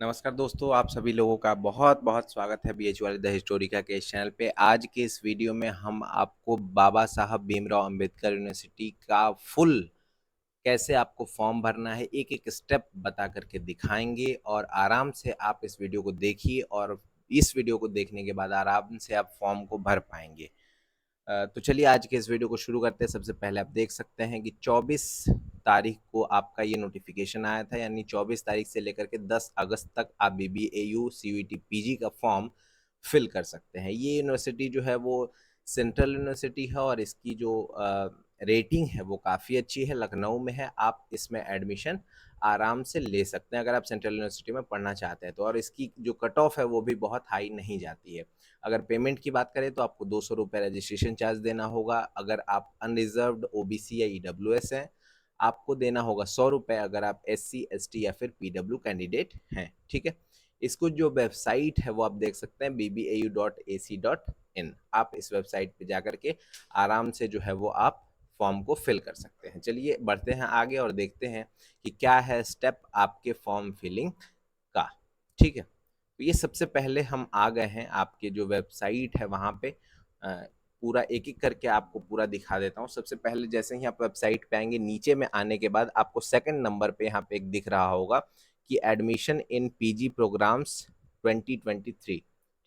नमस्कार दोस्तों, आप सभी लोगों का बहुत बहुत स्वागत है बीएच वाले द हिस्टोरिका के इस चैनल पे। आज के इस वीडियो में हम आपको बाबा साहब भीमराव अंबेडकर यूनिवर्सिटी का फुल कैसे आपको फॉर्म भरना है एक एक स्टेप बता करके दिखाएंगे और आराम से आप इस वीडियो को देखिए और इस वीडियो को देखने के बाद आराम से आप फॉर्म को भर पाएंगे। तो चलिए आज के इस वीडियो को शुरू करते हैं। सबसे पहले आप देख सकते हैं कि 24 तारीख को आपका ये नोटिफिकेशन आया था, यानी 24 तारीख से लेकर के 10 अगस्त तक आप बीबीएयू सीयूईटी पीजी का फॉर्म फिल कर सकते हैं। ये यूनिवर्सिटी जो है वो सेंट्रल यूनिवर्सिटी है और इसकी जो रेटिंग है वो काफ़ी अच्छी है, लखनऊ में है। आप इसमें एडमिशन आराम से ले सकते हैं अगर आप सेंट्रल यूनिवर्सिटी में पढ़ना चाहते हैं तो। और इसकी जो कट ऑफ है वो भी बहुत हाई नहीं जाती है। अगर पेमेंट की बात करें तो आपको 200 रुपये रजिस्ट्रेशन चार्ज देना होगा। अगर आप अनरिजर्व्ड ओबीसी या ईडब्ल्यूएस हैं आपको देना होगा 100 रुपये, अगर आप एससी एसटी या फिर पीडब्ल्यू कैंडिडेट हैं। ठीक है, इसको जो वेबसाइट है वो आप देख सकते हैं bbau.ac.in। आप इस वेबसाइट पे जा करके आराम से जो है वो आप फॉर्म को फिल कर सकते हैं। चलिए बढ़ते हैं आगे और देखते हैं कि क्या है स्टेप आपके फॉर्म फिलिंग का। ठीक है, तो ये सबसे पहले हम आ गए हैं आपके जो वेबसाइट है वहाँ पे। पूरा एक एक करके आपको पूरा दिखा देता हूँ। सबसे पहले जैसे ही आप वेबसाइट पे आएंगे, नीचे में आने के बाद आपको सेकंड नंबर पे यहाँ पे एक दिख रहा होगा कि एडमिशन इन पीजी प्रोग्राम्स 2023।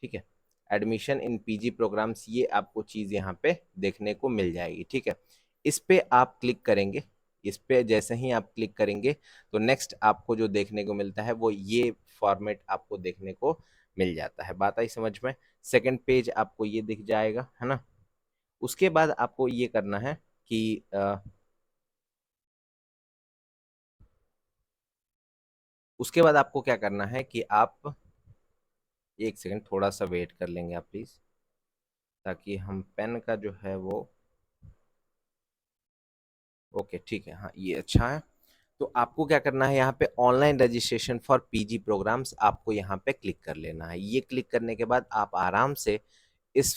ठीक है, एडमिशन इन पीजी प्रोग्राम्स, ये आपको चीज़ यहाँ पे देखने को मिल जाएगी। ठीक है, इस पे आप क्लिक करेंगे। इस पे जैसे ही आप क्लिक करेंगे तो नेक्स्ट आपको जो देखने को मिलता है वो ये फॉर्मेट आपको देखने को मिल जाता है। बात आई समझ में? सेकंड पेज आपको ये दिख जाएगा, है ना। उसके बाद आपको ये करना है कि उसके बाद आपको क्या करना है कि आप एक सेकंड थोड़ा सा वेट कर लेंगे आप प्लीज, ताकि हम पेन का जो है वो ओके ठीक है, हाँ ये अच्छा है। तो आपको क्या करना है, यहाँ पे online registration for PG programs आपको यहाँ पे क्लिक कर लेना है। ये क्लिक करने के बाद आप आराम से इस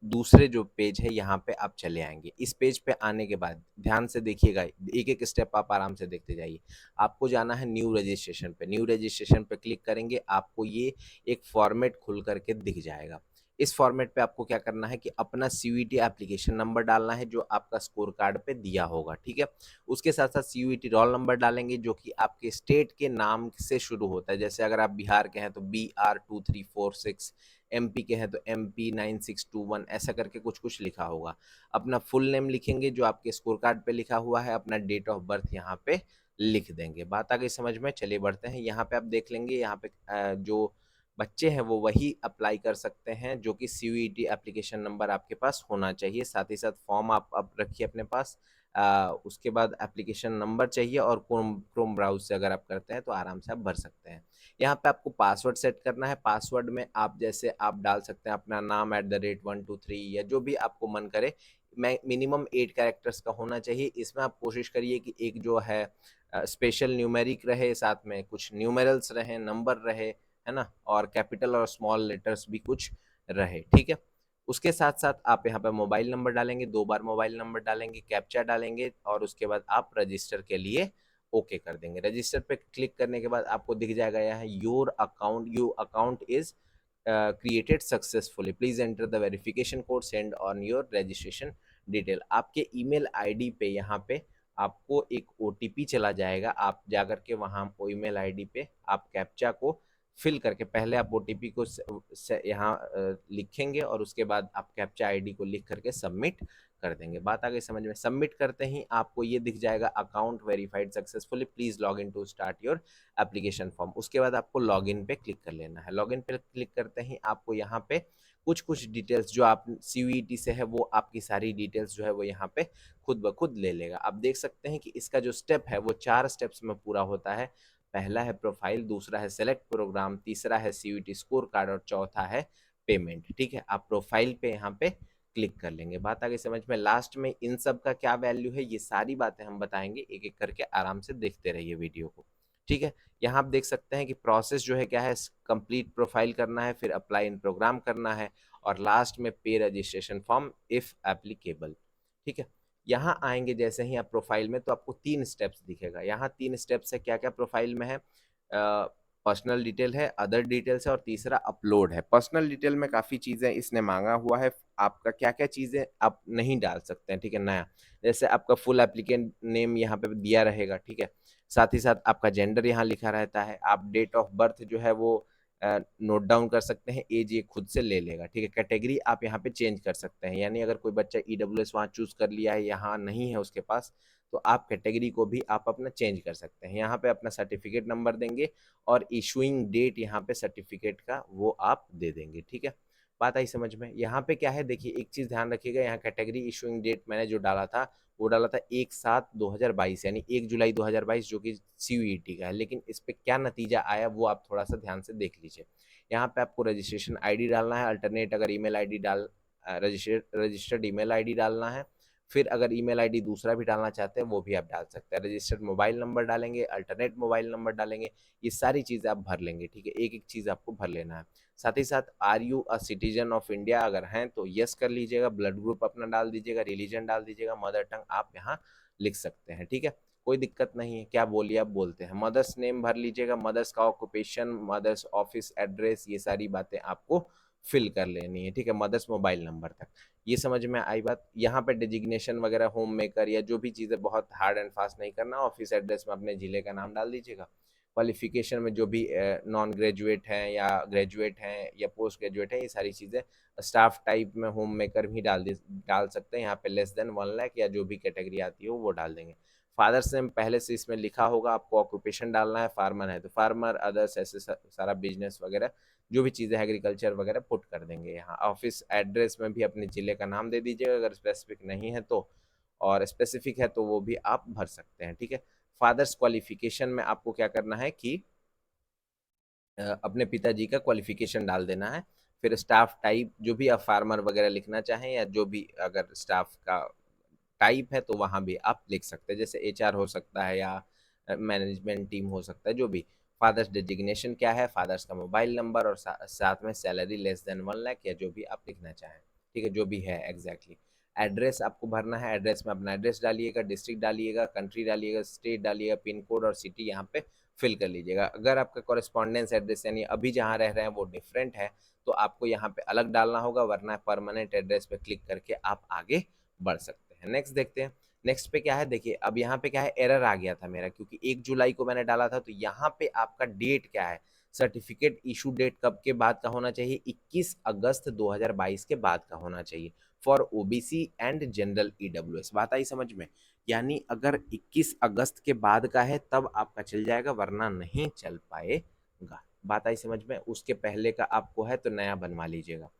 दूसरे जो पेज है यहाँ पे आप चले आएंगे। इस पेज पे आने के बाद ध्यान से देखिएगा, एक एक स्टेप आप आराम से देखते जाइए। आपको जाना है न्यू रजिस्ट्रेशन पे। न्यू रजिस्ट्रेशन पे क्लिक करेंगे, आपको ये एक फॉर्मेट खुल करके दिख जाएगा। इस फॉर्मेट पे आपको क्या करना है कि अपना सीयूईटी एप्लीकेशन नंबर डालना है जो आपका स्कोर कार्ड पे दिया होगा। ठीक है, उसके साथ साथ सीयूईटी रोल नंबर डालेंगे जो कि आपके स्टेट के नाम से शुरू होता है। जैसे अगर आप बिहार के हैं तो BR2346, MP के हैं तो MP9621, ऐसा करके कुछ कुछ लिखा होगा। अपना फुल नेम लिखेंगे जो आपके स्कोर कार्ड पे लिखा हुआ है, अपना डेट ऑफ बर्थ यहाँ पे लिख देंगे। बात आ गई समझ में? चलिए बढ़ते हैं। यहाँ पे आप देख लेंगे, यहाँ पे जो बच्चे हैं वो वही अप्लाई कर सकते हैं जो कि सीयूईटी एप्लीकेशन नंबर आपके पास होना चाहिए। साथ ही साथ फॉर्म आप रखिए अपने पास। उसके बाद एप्लीकेशन नंबर चाहिए और क्रोम ब्राउज से अगर आप करते हैं तो आराम से आप भर सकते हैं। यहाँ पे आपको पासवर्ड सेट करना है। पासवर्ड में आप जैसे आप डाल सकते हैं अपना नाम @123 या जो भी आपको मन करे। मिनिमम 8 कैरेक्टर्स का होना चाहिए। इसमें आप कोशिश करिए कि एक जो है स्पेशल न्यूमेरिक रहे, साथ में कुछ न्यूमेरल्स रहे, नंबर रहे, है ना, और कैपिटल और स्मॉल लेटर्स भी कुछ रहे। ठीक है, उसके साथ साथ आप यहाँ पे मोबाइल नंबर डालेंगे, 2 बार मोबाइल नंबर डालेंगे, कैप्चा डालेंगे और उसके बाद आप रजिस्टर के लिए ओके कर देंगे। रजिस्टर पे क्लिक करने के बाद आपको दिख जाएगा यहाँ your account is created successfully, please enter the verification code send on your registration detail. आपके ईमेल आईडी पे यहाँ पे आपको एक ओटीपी चला जाएगा। आप जाकर के वहाँ ईमेल आईडी पे आप कैप्चा को फिल करके पहले आप ओटीपी को यहाँ लिखेंगे और उसके बाद आप कैप्चा आईडी को लिख करके सबमिट कर देंगे। बात आ गई समझ में? सबमिट करते ही आपको ये दिख जाएगा account verified successfully, please log in to start your application form. उसके बाद आपको लॉग इन पे क्लिक कर लेना है। लॉग इन पे क्लिक करते ही आपको यहाँ पे कुछ कुछ डिटेल्स जो आप सीयूईटी से है वो आपकी सारी डिटेल्स जो है वो यहाँ पे खुद ब खुद ले लेगा। आप देख सकते हैं कि इसका जो स्टेप है वो 4 स्टेप्स में पूरा होता है। पहला है प्रोफाइल, दूसरा है सेलेक्ट प्रोग्राम, तीसरा है सीयूईटी स्कोर कार्ड और चौथा है पेमेंट। ठीक है, आप प्रोफाइल पे यहाँ पे क्लिक कर लेंगे। बात आगे समझ में? लास्ट में इन सब का क्या वैल्यू है ये सारी बातें हम बताएंगे, एक एक करके आराम से देखते रहिए वीडियो को। ठीक है, यहाँ आप देख सकते हैं कि प्रोसेस जो है क्या है, कंप्लीट प्रोफाइल करना है, फिर अप्लाई इन प्रोग्राम करना है और लास्ट में पे रजिस्ट्रेशन फॉर्म इफ एप्लीकेबल। ठीक है, यहाँ आएंगे जैसे ही आप प्रोफाइल में तो आपको 3 स्टेप्स दिखेगा। यहाँ 3 स्टेप्स है, क्या क्या प्रोफाइल में है। पर्सनल डिटेल है, अदर डिटेल्स है और तीसरा अपलोड है। पर्सनल डिटेल में काफ़ी चीज़ें इसने माँगा हुआ है, आपका क्या-क्या चीज़ें आप नहीं डाल सकते हैं, ठीक है, नया। जैसे आपका फुल एप्लीकेंट नेम यहाँ पे दिया रहेगा, ठीक है। साथ ही साथ आपका जेंडर यहाँ लिखा रहता है, आप डेट ऑफ बर्थ जो है वो नोट डाउन कर सकते हैं, ऐज ये खुद से ले लेगा, ठीक है। कैटेगरी आप यहाँ पे चेंज कर सकते हैं, यानी अगर कोई बच्चा ईडब्ल्यूएस वहाँ चूज़ कर लिया है, यहाँ नहीं है उसके पास, तो आप कैटेगरी को भी आप अपना चेंज कर सकते हैं। यहाँ पे अपना सर्टिफिकेट नंबर देंगे और इशूइंग डेट यहाँ पे सर्टिफिकेट का वो आप दे देंगे, ठीक है। बात आई समझ में? यहाँ पे क्या है देखिए, एक चीज़ ध्यान रखिएगा, यहाँ कैटेगरी इशूइंग डेट मैंने जो डाला था, वो डाला था 1/7/2022 यानी 1 जुलाई 2022 जो कि सीयूईटी का है, लेकिन इस पे क्या नतीजा आया वो आप थोड़ा-सा ध्यान से देख लीजिए। यहाँ पे आपको रजिस्ट्रेशन आईडी डालना है, अल्टरनेट अगर email ID registered email ID डालना है, फिर अगर ईमेल आईडी दूसरा भी डालना चाहते हैं वो भी आप डाल सकते हैं। रजिस्टर्ड मोबाइल नंबर डालेंगे, अल्टरनेट मोबाइल नंबर डालेंगे, ये सारी चीज़ें आप भर लेंगे, ठीक है। एक-एक चीज़ आपको भर लेना है। साथ ही साथ are you a citizen of India अगर हैं तो यस कर लीजिएगा, ब्लड ग्रुप अपना डाल दीजिएगा, रिलीजन डाल दीजिएगा, मदर टंग आप यहाँ लिख सकते हैं, ठीक है। कोई दिक्कत नहीं है, क्या बोलिए आप बोलते हैं। मदर्स नेम भर लीजिएगा, मदर्स का ऑक्यूपेशन, मदर्स ऑफिस एड्रेस, ये सारी बातें आपको फिल कर लेनी है, ठीक है, मदर्स मोबाइल नंबर तक। ये समझ में आई बात। यहाँ पे डिजिग्नेशन वगैरह होम मेकर या जो भी चीज़ें बहुत हार्ड एंड फास्ट नहीं करना, ऑफिस एड्रेस में अपने ज़िले का नाम डाल दीजिएगा। क्वालिफिकेशन में जो भी नॉन ग्रेजुएट हैं या ग्रेजुएट हैं या पोस्ट ग्रेजुएट हैं, ये सारी चीज़ें। स्टाफ टाइप में होम मेकर भी डाल सकते हैं, यहाँ पे लेस देन 1 लाख या जो भी कैटेगरी आती है वो डाल देंगे। फादर्स नेम पहले से इसमें लिखा होगा, आपको ऑक्यूपेशन डालना है, फार्मर है तो फार्मर, अदर्स ऐसे सारा बिजनेस वगैरह जो भी चीज़ें एग्रीकल्चर वगैरह पुट कर देंगे यहाँ। ऑफिस एड्रेस में भी अपने ज़िले का नाम दे दीजिएगा अगर स्पेसिफिक नहीं है तो, और स्पेसिफिक है तो वो भी आप भर सकते हैं, ठीक है। फादर्स क्वालिफिकेशन में आपको क्या करना है कि अपने पिताजी का क्वालिफिकेशन डाल देना है। फिर स्टाफ टाइप जो भी आप फार्मर वगैरह लिखना चाहें या जो भी अगर स्टाफ का टाइप है तो वहाँ भी आप लिख सकते हैं, जैसे एचआर हो सकता है या मैनेजमेंट टीम हो सकता है, जो भी। फादर्स डेजिग्नेशन क्या है, फादर्स का मोबाइल नंबर और साथ में सैलरी लेस देन 1 लाख या जो भी आप लिखना चाहें, ठीक है, जो भी है एग्जैक्टली। एड्रेस आपको भरना है, एड्रेस में अपना एड्रेस डालिएगा, डिस्ट्रिक्ट डालिएगा, कंट्री डालिएगा, स्टेट डालिएगा, पिन कोड और सिटी यहाँ पे फिल कर लीजिएगा। अगर आपका कॉरेस्पॉन्डेंस एड्रेस यानी अभी जहाँ रह रहे हैं वो डिफरेंट है तो आपको यहाँ पे अलग डालना होगा, वरना परमानेंट एड्रेस पे क्लिक करके आप आगे बढ़ सकते हैं। नेक्स्ट देखते हैं। नेक्स्ट पे क्या है देखिए, अब यहाँ पे क्या है, एरर आ गया था मेरा क्योंकि 1 जुलाई को मैंने डाला था, तो यहाँ पे आपका डेट क्या है, सर्टिफिकेट इशू डेट कब के बाद का होना चाहिए, 21 अगस्त 2022 के बाद का होना चाहिए for OBC and general EWS. बात आई समझ में? यानी अगर 21 अगस्त के बाद का है तब आपका चल जाएगा, वरना नहीं चल पाएगा। बात आई समझ में? उसके पहले का आपको है तो नया बनवा लीजिएगा।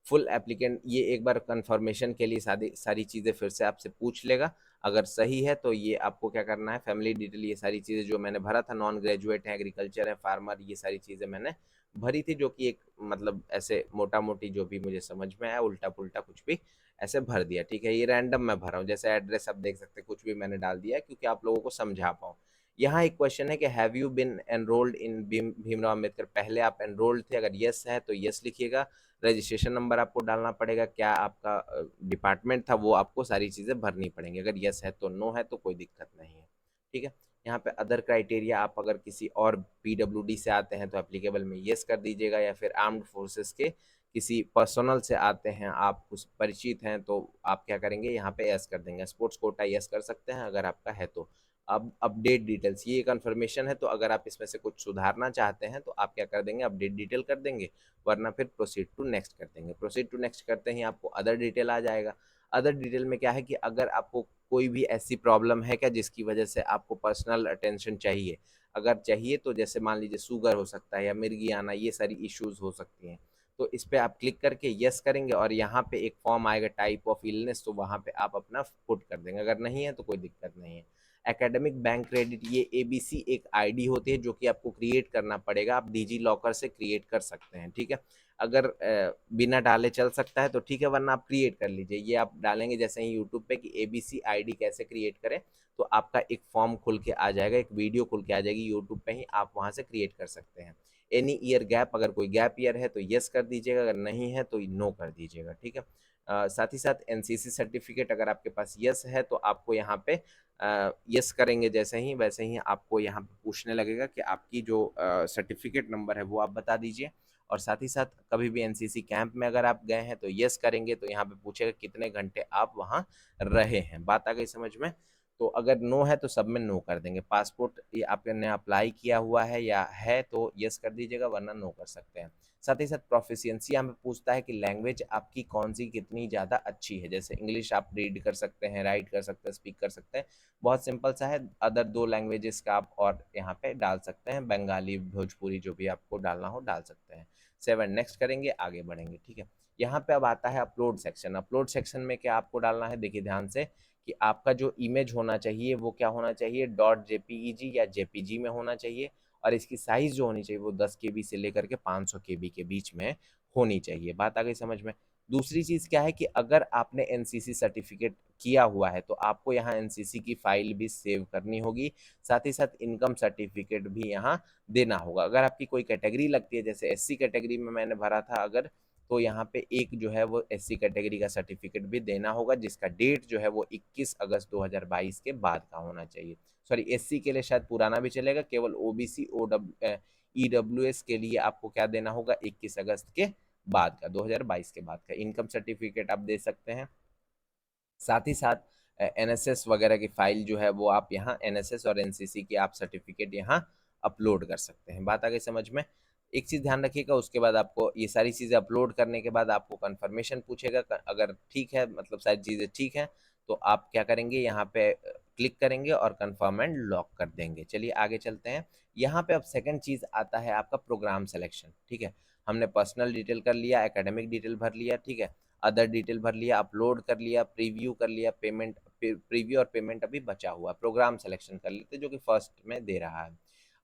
फुल एप्लीकेंट ये एक बार कंफर्मेशन के लिए सारी सारी चीज़ें फिर से आपसे पूछ लेगा। अगर सही है तो ये आपको क्या करना है, फैमिली डिटेल ये सारी चीज़ें जो मैंने भरा था, नॉन ग्रेजुएट है, एग्रीकल्चर है, फार्मर, ये सारी चीज़ें मैंने भरी थी, जो कि एक मतलब ऐसे मोटा मोटी जो भी मुझे समझ में आया, उल्टा पुल्टा कुछ भी ऐसे भर दिया, ठीक है। ये रैंडम मैं भरा हूँ, जैसे एड्रेस आप देख सकते हैं कुछ भी मैंने डाल दिया है क्योंकि आप लोगों को समझा पाऊँ। यहाँ एक क्वेश्चन है कि have you been enrolled in Bhimrao Ambedkar, पहले आप एनरोल्ड थे, अगर यस है तो यस लिखिएगा। रजिस्ट्रेशन नंबर आपको डालना पड़ेगा, क्या आपका डिपार्टमेंट था, वो आपको सारी चीज़ें भरनी पड़ेंगी। अगर यस है तो, नो है तो कोई दिक्कत नहीं है, ठीक है। यहाँ पे अदर क्राइटेरिया, आप अगर किसी और पीडब्ल्यूडी से आते हैं तो एप्लीकेबल में यस कर दीजिएगा, या फिर आर्म्ड फोर्सेस के किसी पर्सनल से आते हैं, आप कुछ परिचित हैं तो आप क्या करेंगे, यहाँ पे यस कर देंगे। स्पोर्ट्स कोटा यस कर सकते हैं अगर आपका है तो। अब अपडेट डिटेल्स, ये कन्फर्मेशन है, तो अगर आप इसमें से कुछ सुधारना चाहते हैं तो आप क्या कर देंगे, अपडेट डिटेल कर देंगे, वरना फिर प्रोसीड टू नेक्स्ट कर देंगे। प्रोसीड टू नेक्स्ट करते ही आपको अदर डिटेल आ जाएगा। अदर डिटेल में क्या है कि अगर आपको कोई भी ऐसी प्रॉब्लम है क्या जिसकी वजह से आपको पर्सनल अटेंशन चाहिए, अगर चाहिए तो जैसे मान लीजिए शुगर हो सकता है या मिर्गी आना, ये सारी इश्यूज हो सकती हैं, तो इस पे आप क्लिक करके यस करेंगे और यहाँ पे एक फॉर्म आएगा टाइप ऑफ इलनेस, तो वहाँ पे आप अपना पुट कर देंगे। अगर नहीं है तो कोई दिक्कत नहीं है। एकेडमिक बैंक क्रेडिट, ये एबीसी एक आईडी होती है जो कि आपको क्रिएट करना पड़ेगा, आप डिजी लॉकर से क्रिएट कर सकते हैं, ठीक है। अगर बिना डाले चल सकता है तो ठीक है, वरना आप क्रिएट कर लीजिए। ये आप डालेंगे जैसे ही यूट्यूब पे कि एबीसी आईडी कैसे क्रिएट करें, तो आपका एक फॉर्म खुल के आ जाएगा, एक वीडियो खुल के आ जाएगी यूट्यूब पे ही, आप वहाँ से क्रिएट कर सकते हैं। एनी ईयर गैप, अगर कोई गैप ईयर है तो यस कर दीजिएगा, अगर नहीं है तो नो कर दीजिएगा, ठीक है। साथ ही साथ एनसीसी सर्टिफिकेट अगर आपके पास यस है तो आपको यहाँ पे यस करेंगे जैसे ही, वैसे ही आपको यहाँ पे पूछने लगेगा कि आपकी जो सर्टिफिकेट नंबर है वो आप बता दीजिए। और साथ ही साथ कभी भी एनसीसी कैंप में अगर आप गए हैं तो यस करेंगे, तो यहाँ पे पूछेगा कितने घंटे आप वहाँ रहे हैं। बात आ गई समझ में? तो अगर नो है तो सब में नो कर देंगे। पासपोर्ट ये आपने अप्लाई किया हुआ है या है तो यस कर दीजिएगा, वरना नो कर सकते हैं। साथ ही साथ प्रोफिशिएंसी हमें पूछता है कि लैंग्वेज आपकी कौन सी कितनी ज़्यादा अच्छी है। जैसे इंग्लिश आप रीड कर सकते हैं, राइट कर सकते हैं, स्पीक कर सकते हैं, बहुत सिंपल सा है। अदर 2 लैंग्वेजेस का आप और यहाँ पे डाल सकते हैं, बंगाली, भोजपुरी, जो भी आपको डालना हो डाल सकते हैं। 7 नेक्स्ट करेंगे, आगे बढ़ेंगे, ठीक है। यहाँ पे अब आता है अपलोड सेक्शन। अपलोड सेक्शन में क्या आपको डालना है, देखिए ध्यान से, कि आपका जो इमेज होना चाहिए वो क्या होना चाहिए, डॉट जेपीईजी या जेपीजी में होना चाहिए। और इसकी साइज जो होनी चाहिए वो 10 केबी से लेकर के 500 केबी के बीच में होनी चाहिए। बात आ गई समझ में? दूसरी चीज़ क्या है कि अगर आपने एनसीसी सर्टिफिकेट किया हुआ है तो आपको यहाँ एनसीसी की फाइल भी सेव करनी होगी। साथ ही साथ इनकम सर्टिफिकेट भी यहाँ देना होगा। अगर आपकी कोई कैटेगरी लगती है, जैसे एससी कैटेगरी में मैंने भरा था अगर, तो यहाँ पे एक जो है वो एससी कैटेगरी का सर्टिफिकेट भी देना होगा, जिसका डेट जो है वो 21 अगस्त 2022 के बाद का होना चाहिए। सॉरी, एससी के लिए शायद पुराना भी चलेगा, केवल ओबीसी ईडब्ल्यूएस के लिए आपको क्या देना होगा, 21 अगस्त के बाद का, 2022 के बाद का इनकम सर्टिफिकेट आप दे सकते हैं। साथ ही साथ एनएसएस वगैरह की फाइल जो है वो आप यहाँ एनएसएस और एनसीसी की आप सर्टिफिकेट यहाँ अपलोड कर सकते हैं। बात आ गई समझ में? एक चीज़ ध्यान रखिएगा, उसके बाद आपको ये सारी चीज़ें अपलोड करने के बाद आपको कंफर्मेशन पूछेगा। अगर ठीक है, मतलब सारी चीज़ें ठीक है, तो आप क्या करेंगे, यहाँ पे क्लिक करेंगे और कंफर्म एंड लॉक कर देंगे। चलिए आगे चलते हैं। यहाँ पे अब सेकंड चीज़ आता है आपका प्रोग्राम सिलेक्शन, ठीक है। हमने पर्सनल डिटेल कर लिया, एकेडमिक डिटेल भर लिया, ठीक है, अदर डिटेल भर लिया, अपलोड कर लिया, प्रीव्यू कर लिया, पेमेंट, प्रीव्यू और पेमेंट अभी बचा हुआ। प्रोग्राम सिलेक्शन कर लेते जो कि फर्स्ट में दे रहा है।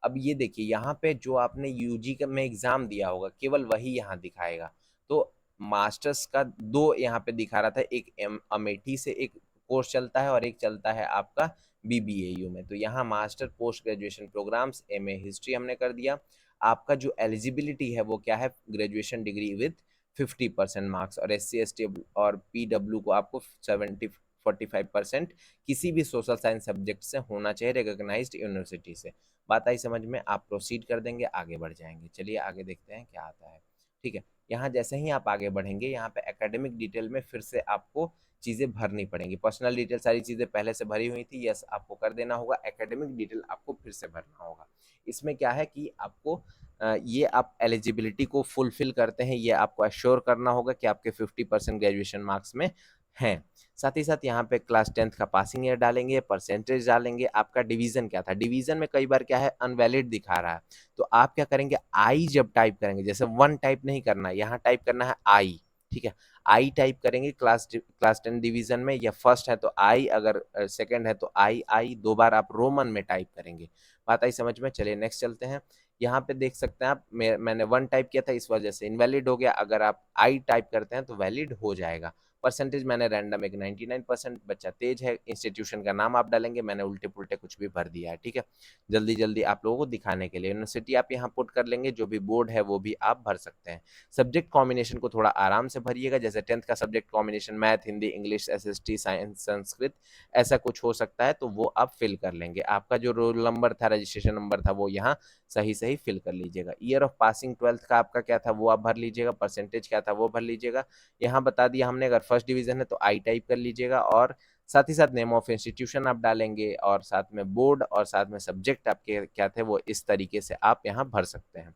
अब ये देखिए, यहाँ पे जो आपने यूजी में एग्जाम दिया होगा केवल वही यहाँ दिखाएगा। तो मास्टर्स का दो यहाँ पे दिखा रहा था, एक अमेठी से एक कोर्स चलता है और एक चलता है आपका बीबीएयू में। तो यहाँ master post graduation programs MA history हमने कर दिया। आपका जो एलिजिबिलिटी है वो क्या है, ग्रेजुएशन डिग्री विद 50% मार्क्स, और एस सी एस टी और पीडब्ल्यू को आपको 45% किसी भी सोशल साइंस सब्जेक्ट से होना चाहिए, रिकॉग्नाइज्ड यूनिवर्सिटी से। बात आई समझ में? आप प्रोसीड कर देंगे, आगे बढ़ जाएंगे। चलिए आगे देखते हैं क्या आता है, ठीक है। यहाँ जैसे ही आप आगे बढ़ेंगे, यहाँ पे एकेडमिक डिटेल में फिर से आपको चीज़ें भरनी पड़ेंगी। पर्सनल डिटेल सारी चीज़ें पहले से भरी हुई थी, यस आपको कर देना होगा। एकेडमिक डिटेल आपको फिर से भरना होगा। इसमें क्या है कि आपको ये आप एलिजिबिलिटी को फुलफिल करते हैं, ये आपको एश्योर करना होगा कि आपके 50% ग्रेजुएशन मार्क्स में हैं। साथ ही साथ यहाँ पे क्लास 10th का पासिंग ईयर डालेंगे, परसेंटेज डालेंगे, आपका डिवीजन क्या था। डिवीजन में कई बार क्या है, अनवैलिड दिखा रहा है, तो आप क्या करेंगे, आई जब टाइप करेंगे, जैसे 1 टाइप नहीं करना है, यहाँ टाइप करना है आई, ठीक है। आई टाइप करेंगे क्लास 10 डिवीजन में, या फर्स्ट है तो आई, अगर सेकंड है तो आई, आई 2 बार आप रोमन में टाइप करेंगे। बात आई समझ में? चलिए नेक्स्ट चलते हैं। यहाँ पे देख सकते हैं आप, मैंने 1 टाइप किया था, इस वजह से इनवैलिड हो गया। अगर आप आई टाइप करते हैं तो वैलिड हो जाएगा। परसेंटेज मैंने रैंडम एक 99%, बच्चा तेज है। इंस्टीट्यूशन का नाम आप डालेंगे, मैंने उल्टे पुल्टे कुछ भी भर दिया है, ठीक है, जल्दी जल्दी आप लोगों को दिखाने के लिए। यूनिवर्सिटी आप यहाँ पुट कर लेंगे, जो भी बोर्ड है वो भी आप भर सकते हैं। सब्जेक्ट कॉम्बिनेशन को थोड़ा आराम से भरिएगा, जैसे 10th का subject combination math, Hindi, English, SST, science, Sanskrit, ऐसा कुछ हो सकता है, तो वो आप फिल कर लेंगे। आपका जो रोल नंबर था, रजिस्ट्रेशन नंबर था, वो यहाँ सही सही फिल कर लीजिएगा। ईयर ऑफ पासिंग 12th का आपका क्या था वो आप भर लीजिएगा, परसेंटेज क्या था वो भर लीजिएगा। यहाँ बता दिया हमने, अगर फर्स्ट डिवीजन है तो आई टाइप कर लीजिएगा, और साथ ही साथ नेम ऑफ इंस्टीट्यूशन आप डालेंगे, और साथ में बोर्ड, और साथ में सब्जेक्ट आपके क्या थे वो इस तरीके से आप यहाँ भर सकते हैं।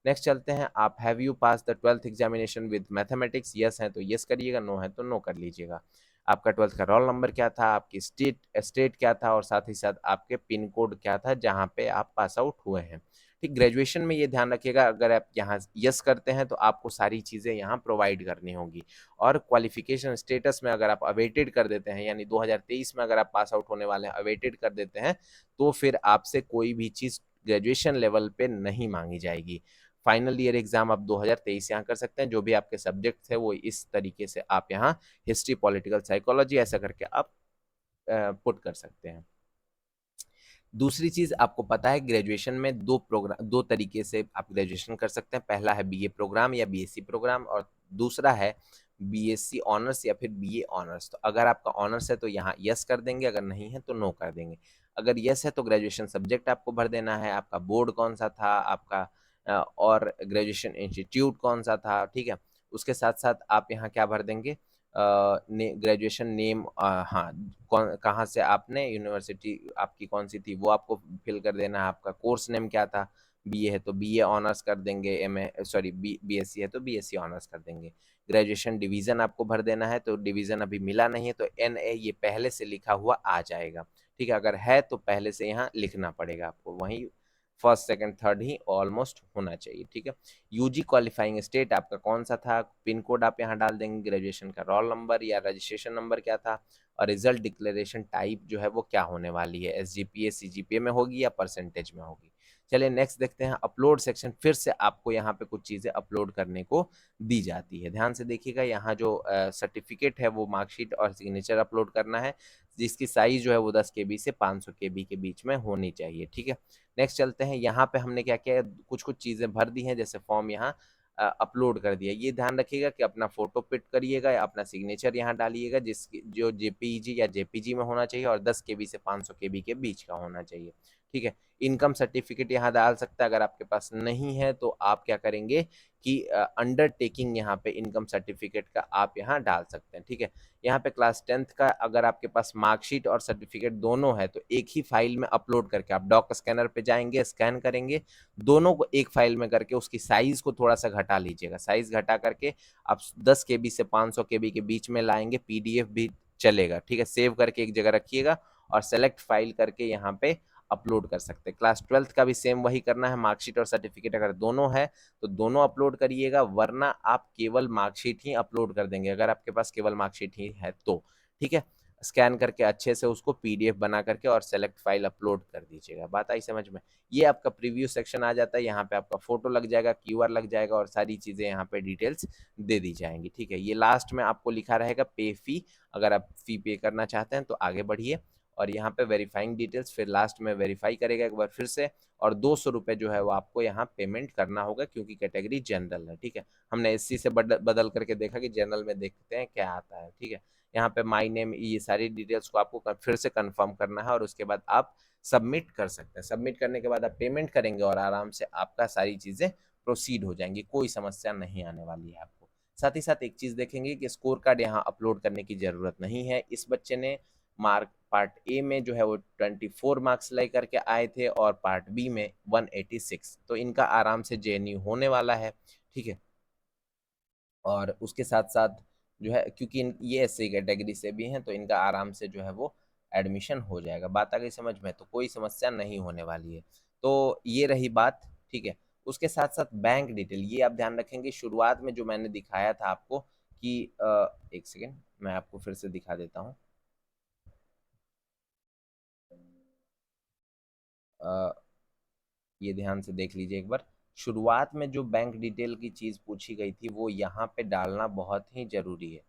नेक्स्ट चलते हैं। आप have you pass the 12th examination with mathematics, yes है तो यस करिएगा, नो है तो नो कर लीजिएगा। आपका 12th का रोल नंबर क्या था, आपकी स्टेट क्या था, और साथ ही साथ आपके पिन कोड क्या था जहाँ पे आप पास आउट हुए हैं, ठीक। ग्रेजुएशन में ये ध्यान रखिएगा, अगर आप यहाँ यस करते हैं तो आपको सारी चीज़ें यहाँ प्रोवाइड करनी होगी। और क्वालिफिकेशन स्टेटस में अगर आप अवेटेड कर देते हैं, यानी 2023 में अगर आप पास आउट होने वाले हैं, अवेटेड कर देते हैं, तो फिर आपसे कोई भी चीज़ ग्रेजुएशन लेवल पे नहीं मांगी जाएगी। फाइनल ईयर एग्जाम आप 2023 यहाँ कर सकते हैं। जो भी आपके सब्जेक्ट थे वो इस तरीके से आप यहाँ हिस्ट्री, पॉलिटिकल साइकोलॉजी, ऐसा करके आप पुट कर सकते हैं। दूसरी चीज़ आपको पता है, ग्रेजुएशन में दो तरीके से आप ग्रेजुएशन कर सकते हैं। पहला है बीए प्रोग्राम या बीएससी प्रोग्राम, और दूसरा है बीएससी ऑनर्स या फिर बीए ऑनर्स। तो अगर आपका ऑनर्स है तो यहाँ यस कर देंगे, अगर नहीं है तो नो कर देंगे। अगर यस है तो ग्रेजुएशन सब्जेक्ट आपको भर देना है, आपका बोर्ड कौन सा था, आपका और ग्रेजुएशन इंस्टीट्यूट कौन सा था, ठीक है। उसके साथ साथ आप यहाँ क्या भर देंगे, ग्रेजुएशन नेम, हाँ, कौन कहाँ से आपने, यूनिवर्सिटी आपकी कौन सी थी वो आपको फिल कर देना है, आपका कोर्स नेम क्या था, बीए है तो बीए ऑनर्स कर देंगे, एमए सॉरी बीएससी है तो बीएससी ऑनर्स कर देंगे। ग्रेजुएशन डिवीज़न आपको भर देना है, तो डिवीज़न अभी मिला नहीं है तो एनए ये पहले से लिखा हुआ आ जाएगा, ठीक है। अगर है तो पहले से यहाँ लिखना पड़ेगा आपको, वहीं फर्स्ट सेकंड थर्ड ही ऑलमोस्ट होना चाहिए, ठीक है। यूजी क्वालिफाइंग स्टेट आपका कौन सा था, पिन कोड आप यहाँ डाल देंगे, ग्रेजुएशन का रोल नंबर या रजिस्ट्रेशन नंबर क्या था, और रिजल्ट डिक्लेरेशन टाइप जो है वो क्या होने वाली है, एसजीपीए सीजीपीए में होगी या परसेंटेज में होगी। चलिए नेक्स्ट देखते हैं, अपलोड सेक्शन। फिर से आपको यहाँ पे कुछ चीज़ें अपलोड करने को दी जाती है, ध्यान से देखिएगा। यहाँ जो सर्टिफिकेट है वो मार्कशीट और सिग्नेचर अपलोड करना है, जिसकी साइज जो है वो 10 KB से 500 KB के बीच में होनी चाहिए, ठीक है। नेक्स्ट चलते हैं, यहाँ पे हमने क्या किया है, कुछ कुछ चीज़ें भर दी हैं, जैसे फॉर्म यहाँ अपलोड कर दिया। ये ध्यान रखिएगा कि अपना फोटो पिट करिएगा या अपना सिग्नेचर यहाँ डालिएगा, जिसकी जो जेपीईजी या जेपीजी में होना चाहिए और 10 KB से 500 KB के बीच का होना चाहिए, ठीक है। इनकम सर्टिफिकेट यहाँ डाल सकता है, अगर आपके पास नहीं है तो आप क्या करेंगे कि अंडरटेकिंग यहाँ पे इनकम सर्टिफिकेट का आप यहाँ डाल सकते हैं, ठीक है। यहाँ पे क्लास 10th का अगर आपके पास मार्कशीट और सर्टिफिकेट दोनों है तो एक ही फाइल में अपलोड करके आप डॉक स्कैनर पे जाएंगे, स्कैन करेंगे, दोनों को एक फाइल में करके उसकी साइज को थोड़ा सा घटा लीजिएगा, साइज घटा करके आप 10 KB से 500 KB के बीच में लाएंगे, पीडीएफ भी चलेगा, ठीक है। सेव करके एक जगह रखिएगा और सेलेक्ट फाइल करके यहाँ पे अपलोड कर सकते हैं। क्लास 12th का भी सेम वही करना है, मार्कशीट और सर्टिफिकेट अगर दोनों है तो दोनों अपलोड करिएगा, वरना आप केवल मार्कशीट ही अपलोड कर देंगे, अगर आपके पास केवल मार्कशीट ही है तो, ठीक है। स्कैन करके अच्छे से उसको पीडीएफ बना करके और सेलेक्ट फाइल अपलोड कर दीजिएगा। बात आई समझ में? ये आपका प्रीव्यू सेक्शन आ जाता है, यहाँ पे आपका फोटो लग जाएगा, क्यूआर लग जाएगा और सारी चीज़ें यहाँ पे डिटेल्स दे दी जाएंगी, ठीक है। ये लास्ट में आपको लिखा रहेगा पे फी, अगर आप फी पे करना चाहते हैं तो आगे बढ़िए, और यहाँ पे वेरीफाइंग डिटेल्स, फिर लास्ट में वेरीफाई करेगा एक बार फिर से, और 200 रुपये जो है वो आपको यहाँ पेमेंट करना होगा, क्योंकि कैटेगरी जनरल है, ठीक है। हमने एससी से बदल करके देखा कि जनरल में देखते हैं क्या आता है, ठीक है। यहाँ पे माई नेम, ये सारी डिटेल्स को आपको फिर से कंफर्म करना है और उसके बाद आप सबमिट कर सकते हैं। सबमिट करने के बाद आप पेमेंट करेंगे और आराम से आपका सारी चीज़ें प्रोसीड हो जाएंगी, कोई समस्या नहीं आने वाली है आपको। साथ ही साथ एक चीज़ देखेंगे कि स्कोर कार्ड यहाँ अपलोड करने की ज़रूरत नहीं है। इस बच्चे ने मार्क पार्ट ए में जो है वो 24 मार्क्स लाई करके आए थे और पार्ट बी में 186, तो इनका आराम से जेएनयू होने वाला है, ठीक है। और उसके साथ साथ जो है, क्योंकि ये एससी कैटेगरी से भी हैं तो इनका आराम से जो है वो एडमिशन हो जाएगा। बात आ गई समझ में? तो कोई समस्या नहीं होने वाली है। तो ये रही बात, ठीक है। उसके साथ साथ बैंक डिटेल, ये आप ध्यान रखेंगे, शुरुआत में जो मैंने दिखाया था आपको कि एक सेकेंड मैं आपको फिर से दिखा देता हूँ। ये ध्यान से देख लीजिए एक बार, शुरुआत में जो बैंक डिटेल की चीज़ पूछी गई थी वो यहाँ पे डालना बहुत ही ज़रूरी है,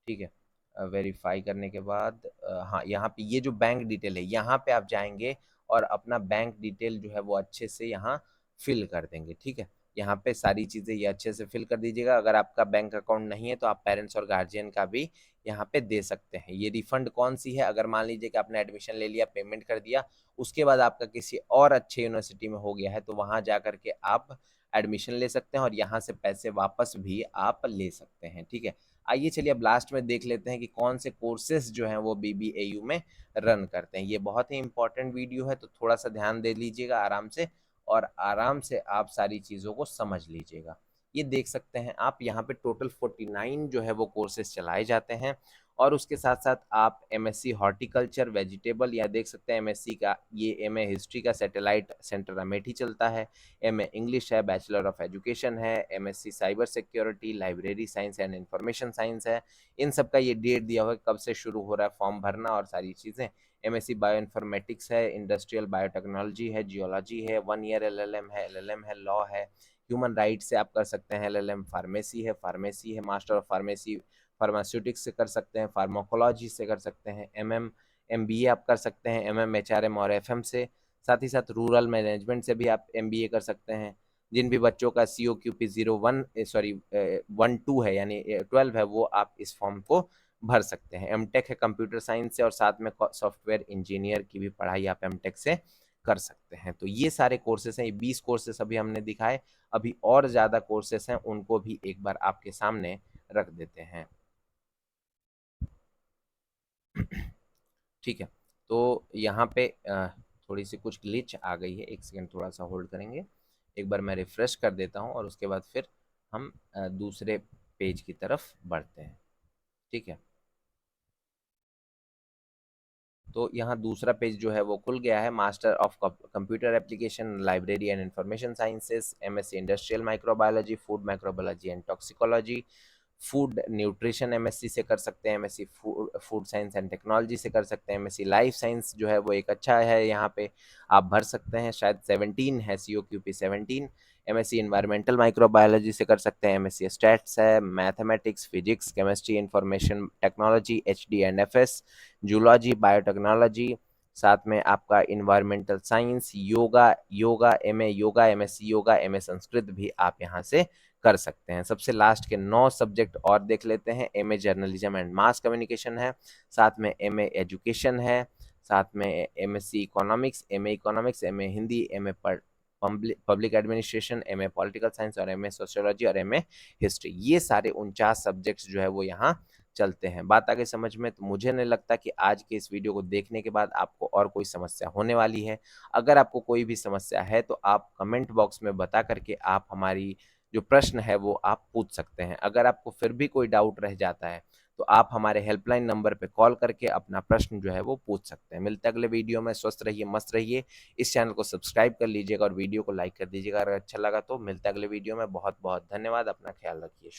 ठीक है। वेरीफाई करने के बाद हाँ, यहाँ पे ये जो बैंक डिटेल है यहाँ पे आप जाएंगे और अपना बैंक डिटेल जो है वो अच्छे से यहाँ फिल कर देंगे, ठीक है। यहाँ पे सारी चीज़ें ये अच्छे से फिल कर दीजिएगा। अगर आपका बैंक अकाउंट नहीं है तो आप पेरेंट्स और गार्जियन का भी यहाँ पे दे सकते हैं। ये रिफंड कौन सी है, अगर मान लीजिए कि आपने एडमिशन ले लिया, पेमेंट कर दिया, उसके बाद आपका किसी और अच्छे यूनिवर्सिटी में हो गया है तो वहाँ जा करके आप एडमिशन ले सकते हैं और यहाँ से पैसे वापस भी आप ले सकते हैं, ठीक है। आइए चलिए अब लास्ट में देख लेते हैं कि कौन से कोर्सेज जो हैं वो बीबीएयू में रन करते हैं। ये बहुत ही इंपॉर्टेंट वीडियो है तो थोड़ा सा ध्यान दे लीजिएगा आराम से, और आराम से आप सारी चीज़ों को समझ लीजिएगा। ये देख सकते हैं आप, यहाँ पे टोटल 49 जो है वो कोर्सेज चलाए जाते हैं, और उसके साथ साथ आप एमएससी हॉर्टिकल्चर वेजिटेबल, या देख सकते हैं एमएससी का ये एमए हिस्ट्री का सैटेलाइट सेंटर अमेठी चलता है, एमए इंग्लिश है, बैचलर ऑफ एजुकेशन है, MSc cyber security, library science and information science है। इन सब का ये डेट दिया हुआ है कब से शुरू हो रहा है फॉर्म भरना और सारी चीज़ें। एमएससी बायो इन्फॉर्मेटिक्स है, इंडस्ट्रियल बायोटेक्नोलॉजी है, जियोलॉजी है, 1 ईयर एलएलएम है, लॉ है, ह्यूमन राइट से आप कर सकते हैं एलएलएम, फार्मेसी है, मास्टर ऑफ फार्मेसी फार्मास्यूटिक्स से कर सकते हैं, फार्माकोलॉजी से कर सकते हैं, एमबीए आप कर सकते हैं एमएम एचआरएम और एफएम से। साथ ही साथ रूरल मैनेजमेंट से भी आप एमबीए कर सकते हैं। जिन भी बच्चों का COQP 01 सॉरी 12 है यानी 12 है, वो आप इस फॉर्म को भर सकते हैं। एमटेक है कंप्यूटर साइंस से, और साथ में सॉफ्टवेयर इंजीनियर की भी पढ़ाई आप एमटेक से कर सकते हैं। तो ये सारे कोर्सेस हैं, ये 20 कोर्सेस अभी हमने दिखाए, अभी और ज़्यादा कोर्सेस हैं, उनको भी एक बार आपके सामने रख देते हैं। ठीक है, तो यहाँ पे थोड़ी सी कुछ ग्लिच आ गई है, एक सेकंड थोड़ा सा होल्ड करेंगे। एक बार मैं रिफ्रेश कर देता हूँ और उसके बाद फिर हम दूसरे पेज की तरफ बढ़ते हैं। ठीक है, तो यहाँ दूसरा पेज जो है वो खुल गया है। Master of computer application, library and information sciences, MSc industrial microbiology, food microbiology and toxicology, food nutrition MSc से कर सकते हैं, MSc food science and technology से कर सकते हैं, MSc लाइफ साइंस जो है वो एक अच्छा है, यहाँ पे आप भर सकते हैं, शायद 17 है, COQP 17। MSc इन्वायरमेंटल माइक्रोबायोलॉजी से कर सकते हैं, MSc स्टैट्स है, mathematics, physics, chemistry, information technology, HD&FS, zoology, biotechnology, साथ में आपका environmental science, yoga, MA yoga, MSc yoga, MA Sanskrit भी आप यहाँ से कर सकते हैं। सबसे लास्ट के 9 सब्जेक्ट और देख लेते हैं। MA journalism and mass communication है, साथ में MA एजुकेशन है, साथ में MSc economics, MA economics, MA Hindi, MA public administration, MA political science और MA सोशियोलॉजी और MA हिस्ट्री। ये सारे 49 सब्जेक्ट्स जो है वो यहाँ चलते हैं। बात आगे समझ में? तो मुझे नहीं लगता कि आज के इस वीडियो को देखने के बाद आपको और कोई समस्या होने वाली है। अगर आपको कोई भी समस्या है तो आप कमेंट बॉक्स में बता करके आप हमारी जो प्रश्न है वो आप पूछ सकते हैं। अगर आपको फिर भी कोई डाउट रह जाता है तो आप हमारे हेल्पलाइन नंबर पे कॉल करके अपना प्रश्न जो है वो पूछ सकते हैं। मिलते हैं अगले वीडियो में। स्वस्थ रहिए, मस्त रहिए। इस चैनल को सब्सक्राइब कर लीजिएगा और वीडियो को लाइक कर दीजिएगा अगर अच्छा लगा तो। मिलते हैं अगले वीडियो में। बहुत बहुत धन्यवाद। अपना ख्याल रखिए।